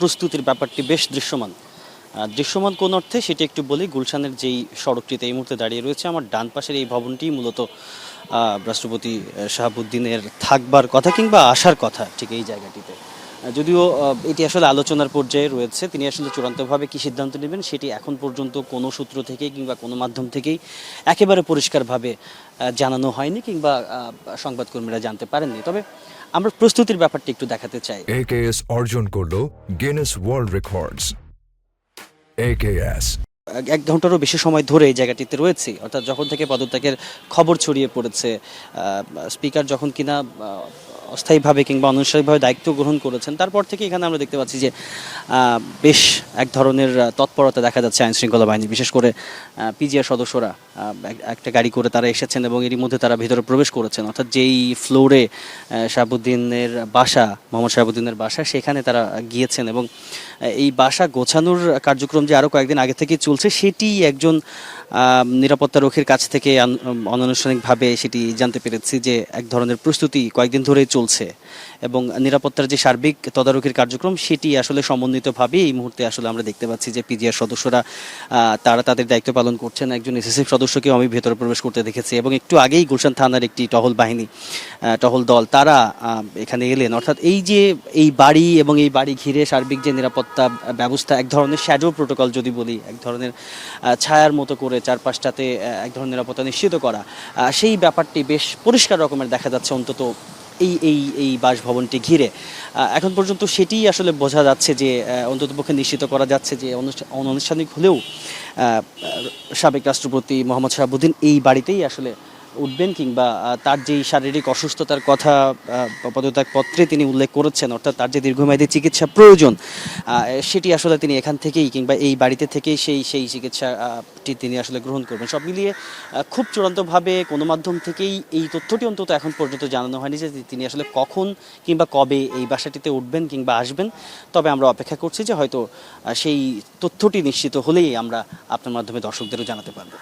প্রস্তুতির ব্যাপারটি বেশ দৃশ্যমান। দৃশ্যমান কোন অর্থে সেটি একটু বলি। গুলশানের যেই সড়কটিতে এই মুহূর্তে দাঁড়িয়ে রয়েছে, আমার ডান পাশের এই ভবনটি মূলত রাষ্ট্রপতি শাহাবুদ্দিনের থাকবার কথা কিংবা আসার কথা ঠিক এই জায়গাটিতে। যদিও এটি আসলে আলোচনার পর্যায়ে রয়েছে, তিনি আসলে চূড়ান্তভাবে কী সিদ্ধান্ত নেবেন সেটি এখন পর্যন্ত কোনো সূত্র থেকেই কিংবা কোনো মাধ্যম থেকেই একেবারে পরিষ্কারভাবে জানানো হয়নি কিংবা সংবাদকর্মীরা জানতে পারেননি। তবে আমরা প্রস্তুতির ব্যাপারটি একটু দেখাতে চাই। AKS অর্জন করলো গিনেস ওয়ার্ল্ড রেকর্ডস। AKS এক ঘন্টারও বেশি সময় ধরে এই জায়গাটিতে রয়েছে, অর্থাৎ যখন থেকে পদত্যাগের খবর ছড়িয়ে পড়েছে, স্পিকার যখন কিনা অস্থায়ীভাবে কিংবা অনানুষ্ঠানিকভাবে দায়িত্ব গ্রহণ করেছেন, তারপর থেকে এখানে আমরা দেখতে পাচ্ছি যে বেশ এক ধরনের তৎপরতা দেখা যাচ্ছে আইন শৃঙ্খলা বাহিনী, বিশেষ করে পিজিআর সদস্যরা একটা গাড়ি করে তারা এসেছেন এবং এরই মধ্যে তারা ভিতরে প্রবেশ করেছেন, অর্থাৎ যেই ফ্লোরে শাহাবুদ্দিনের বাসা, মোহাম্মদ শাহাবুদ্দিনের বাসা, সেখানে তারা গিয়েছেন এবং এই বাসা গোছানোর কার্যক্রম যে আরও কয়েকদিন আগে থেকেই চলছে সেটি একজন নিরাপত্তারক্ষীর কাছ থেকে অনানুষ্ঠানিকভাবে সেটি জানতে পেরেছি যে এক ধরনের প্রস্তুতি কয়েকদিন ধরেই চলছে এবং নিরাপত্তার যে সার্বিক তদারকির কার্যক্রম সেটি আসলে সমন্বিতভাবে এই মুহূর্তে আসলে আমরা দেখতে পাচ্ছি যে পিজিআর সদস্যরা তারা তাদের দায়িত্ব পালন করছেন। একজন এসএসএফ সদস্যকেও আমি ভেতরে প্রবেশ করতে দেখেছি এবং একটু আগেই গুলশান থানার একটি টহল দল তারা এখানে এলেন। অর্থাৎ এই যে এই বাড়ি এবং এই বাড়ি ঘিরে সার্বিক যে নিরাপত্তা ব্যবস্থা, এক ধরনের শ্যাডো প্রোটোকল যদি বলি, এক ধরনের ছায়ার মতো করে চারপাশটাতে এক ধরনের নিরাপত্তা নিশ্চিত করা, সেই ব্যাপারটি বেশ পরিষ্কার রকমের দেখা যাচ্ছে অন্তত এই এই এই বাসভবনটি ঘিরে। এখন পর্যন্ত সেটিই আসলে বোঝা যাচ্ছে যে অন্ততপক্ষে নিশ্চিত করা যাচ্ছে যে অনানুষ্ঠানিক হলেও সাবেক রাষ্ট্রপতি মোহাম্মদ শাহাবুদ্দিন এই বাড়িতেই আসলে উঠবেন কিংবা তার যেই শারীরিক অসুস্থতার কথা পদত্যাগপত্রে তিনি উল্লেখ করেছেন, অর্থাৎ তার যে দীর্ঘমেয়াদী চিকিৎসা প্রয়োজন সেটি আসলে তিনি এখান থেকেই কিংবা এই বাড়িতে থেকেই সেই চিকিৎসাটি তিনি আসলে গ্রহণ করবেন। সব মিলিয়ে খুব চূড়ান্তভাবে কোনো মাধ্যম থেকেই এই তথ্যটি অন্তত এখন পর্যন্ত জানানো হয়নি যে তিনি আসলে কখন কিংবা কবে এই বাসাটিতে উঠবেন কিংবা আসবেন। তবে আমরা অপেক্ষা করছি যে হয়তো সেই তথ্যটি নিশ্চিত হলেই আমরা আপনার মাধ্যমে দর্শকদেরও জানাতে পারবো।